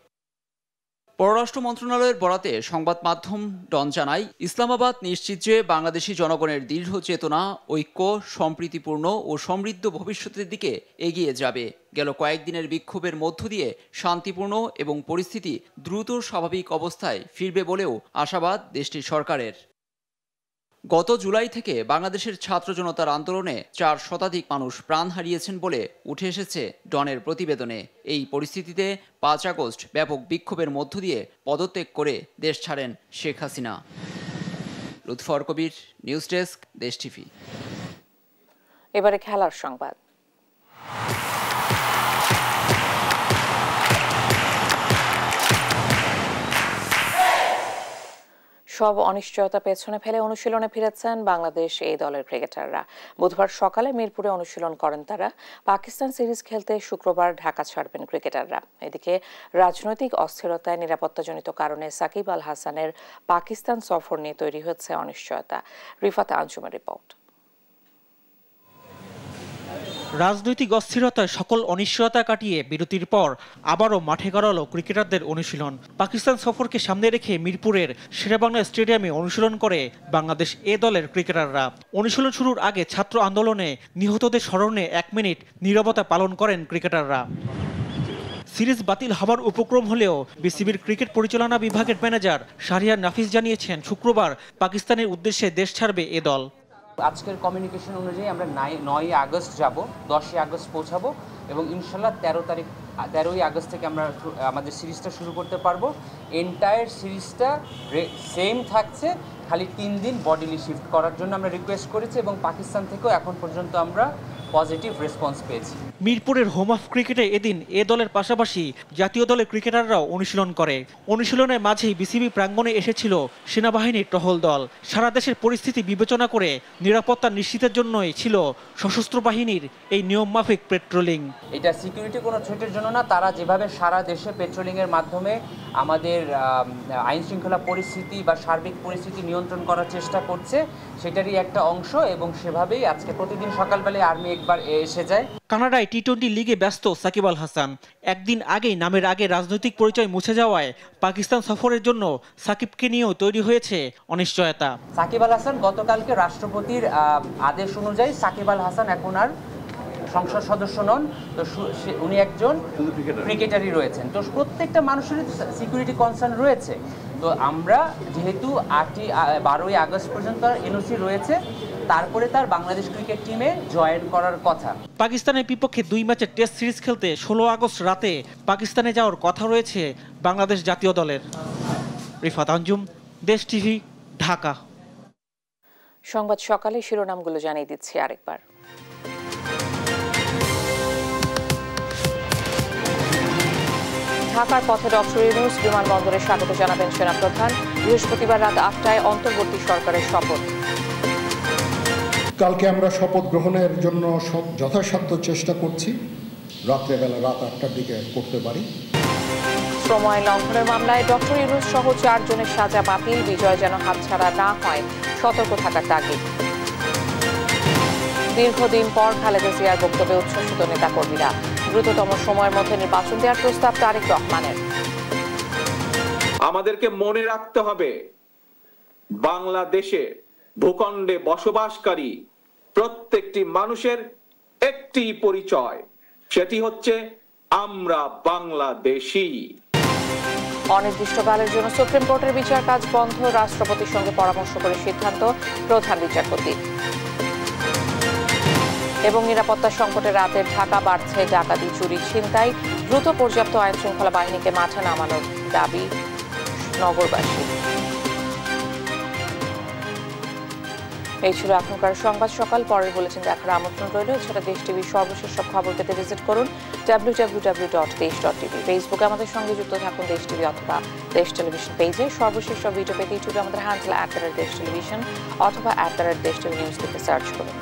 পররাষ্ট্র মন্ত্রণালয়ের বরাতে সংবাদ মাধ্যম ডন জানায়, ইসলামাবাদ নিশ্চিত যে বাংলাদেশি জনগণের দৃঢ় চেতনা, ঐক্য, সম্প্রীতিপূর্ণ ও সমৃদ্ধ ভবিষ্যতের দিকে এগিয়ে যাবে। গেল কয়েকদিনের বিক্ষোভের মধ্য দিয়ে শান্তিপূর্ণ এবং পরিস্থিতি দ্রুত স্বাভাবিক অবস্থায় ফিরবে বলেও আশাবাদ দেশটির সরকারের। গত জুলাই থেকে বাংলাদেশের ছাত্র জনতার আন্দোলনে 4 শতাধিক মানুষ প্রাণ হারিয়েছেন বলে উঠে এসেছে ডনের প্রতিবেদনে। এই পরিস্থিতিতে 5 আগস্ট ব্যাপক বিক্ষোভের মধ্য দিয়ে পদত্যাগ করে দেশ ছাড়েন শেখ হাসিনা। লুৎফর কবির, নিউজ ডেস্ক, দেশ টিভি। এবারে খেলার সংবাদ। সব অনিশ্চয়তা পেছনে ফেলে অনুশীলনে ফিরেছেন বাংলাদেশ এই দলের ক্রিকেটাররা। বুধবার সকালে মিরপুরে অনুশীলন করেন তারা। পাকিস্তান সিরিজ খেলতে শুক্রবার ঢাকা ছাড়বেন ক্রিকেটাররা। এদিকে রাজনৈতিক অস্থিরতায় নিরাপত্তাজনিত কারণে সাকিব আল হাসানের পাকিস্তান সফর নিয়ে তৈরি হচ্ছে অনিশ্চয়তা। রিফাত আঞ্জুমের রিপোর্ট। রাজনৈতিক অস্থিরতায় সকল অনিশ্চয়তা কাটিয়ে বিরতির পর আবারও মাঠে গড়ালো ক্রিকেটারদের অনুশীলন। পাকিস্তান সফরকে সামনে রেখে মিরপুরের শেরেবাংলা স্টেডিয়ামে অনুশীলন করে বাংলাদেশ এ দলের ক্রিকেটাররা। অনুশীলন শুরুর আগে ছাত্র আন্দোলনে নিহতদের স্মরণে 1 মিনিট নীরবতা পালন করেন ক্রিকেটাররা। সিরিজ বাতিল হবার উপক্রম হলেও বিসিবির ক্রিকেট পরিচালনা বিভাগের ম্যানেজার শাহরিয়ার নাফিস জানিয়েছেন, শুক্রবার পাকিস্তানের উদ্দেশ্যে দেশ ছাড়বে এ দল। আজকের কমিউনিকেশন অনুযায়ী আমরা 9ই আগস্ট যাব, 10ই আগস্ট পৌঁছাবো এবং ইনশাল্লাহ 13ই আগস্ট থেকে আমরা আমাদের সিরিজটা শুরু করতে পারবো। এন্টায়ার সিরিজটা সেম থাকছে, খালি 3 দিন বডিলি শিফট করার জন্য আমরা রিকোয়েস্ট করেছি এবং পাকিস্তান থেকেও এখন পর্যন্ত আমরা পজিটিভ রেসপন্স পেয়েছি। মিরপুরের হোম অফ ক্রিকেটে এদিন এ দলের পাশাপাশি জাতীয় দলের ক্রিকেটাররাও অনুশীলন করে। অনুশীলনের মাঝেই বিসিবি প্রাঙ্গণে এসেছিল সেনাবাহিনীর টহল দল। সারা দেশের পরিস্থিতি বিবেচনা করে নিরাপত্তা নিশ্চিতের জন্যই ছিল সশস্ত্র বাহিনীর এই নিয়মমাফিক পেট্রোলিং। এটা সিকিউরিটি কোনো থ্রেটের জন্য না, তারা যেভাবে সারা দেশে পেট্রোলিংয়ের মাধ্যমে আমাদের আইন শৃঙ্খলা পরিস্থিতি বা সার্বিক পরিস্থিতি নিয়ন্ত্রণ করার চেষ্টা করছে সেটারই একটা অংশ এবং সেভাবেই আজকে প্রতিদিন সকালবেলায় আর্মি একবার এসে যায়। কানাডায় টি-20 লিগে ব্যস্ত সাকিব আল হাসান। একদিন আগেই নামের আগে রাজনৈতিক পরিচয় মুছে যাওয়ায় পাকিস্তান সফরের জন্য সাকিবকে নিয়েও তৈরি হয়েছে অনিশ্চয়তা। সাকিব আল হাসান গতকালকে রাষ্ট্রপতির আদেশ অনুযায়ী সাকিব আল হাসান এখন আর সংসদ সদস্য নন, তো উনি একজন ক্রিকেটারই রয়েছেন। তো প্রত্যেকটা মানুষের সিকিউরিটি কনসার্ন রয়েছে। তো আমরা যেহেতু 12ই আগস্ট পর্যন্ত এনওসি রয়েছে, তারপরে তার বাংলাদেশ ক্রিকেট টিমে জয়েন করার কথা। পাকিস্তানের বিপক্ষে 2 ম্যাচের টেস্ট সিরিজ খেলতে 16 আগস্ট রাতে পাকিস্তানে যাওয়ার কথা রয়েছে বাংলাদেশ জাতীয় দলের। রিফাত আঞ্জুম, দেশ টিভি, ঢাকা। সংবাদ সকালে শিরোনামগুলো জানিয়ে দিচ্ছি আরেকবার। ঢাকার পথে ডক্টর ইউনূস, বিমানবন্দরে স্বাগত জানাবেন সেনাপ্রধান। বৃহস্পতিবার রাত 8টায় অন্তর্বর্তী সরকারের শপথ। কালকে আমরা শপথ গ্রহণের জন্য যথাসাধ্য চেষ্টা করছি, রাত্রেবেলা রাত 8টার দিকে করতে পারি। শ্রম আইন লঙ্ঘনের মামলায় ডক্টর ইউনূস সহ 4 জনের সাজা বাতিল, বিজয় যেন হাতছাড়া না হয় সতর্ক থাকার তাগিদ। দীর্ঘদিন পর খালেদা জিয়ার বক্তব্যে উচ্ছ্বসিত নেতাকর্মীরা। দ্রুততম সময়ের মধ্যে নির্বাচন দেওয়ার প্রস্তাব তারেক রহমানের। আমাদেরকে মনে রাখতে হবে, বাংলাদেশে ভূখণ্ডে বসবাসকারী প্রত্যেকটি মানুষের একটি পরিচয়, সেটি হচ্ছে আমরা বাংলাদেশী। অনির্দিষ্টকালের জন্য সুপ্রিম কোর্টের বিচার কাজ বন্ধ, রাষ্ট্রপতির সঙ্গে পরামর্শ করে সিদ্ধান্ত প্রধান বিচারপতি। এবং নিরাপত্তা সংকটে রাতের ঢাকা বাড়ছে ডাকাতি, চুরি, ছিনতাই। দ্রুত পর্যাপ্ত আইন শৃঙ্খলা বাহিনীকে মাঠে নামানোর দাবি নগরবাসী। এই ছিল এখনকার সংবাদ সকাল। পরের বুলেটিন দেখার আমন্ত্রণ রইল। এছাড়া দেশ টিভির সর্বশেষ সব খবর পেতে ভিজিট করুন www.desh.tv। ফেসবুকে আমাদের সঙ্গে যুক্ত থাকুন দেশ টিভি অথবা দেশ টেলিভিশন পেজে। সর্বশেষ সব ভিডিও পেতে ইউটিউবে আমাদের হ্যান্ডেল @দেশ টেলিভিশন অথবা @দেশ টিভি নিউজ লিখে সার্চ করুন।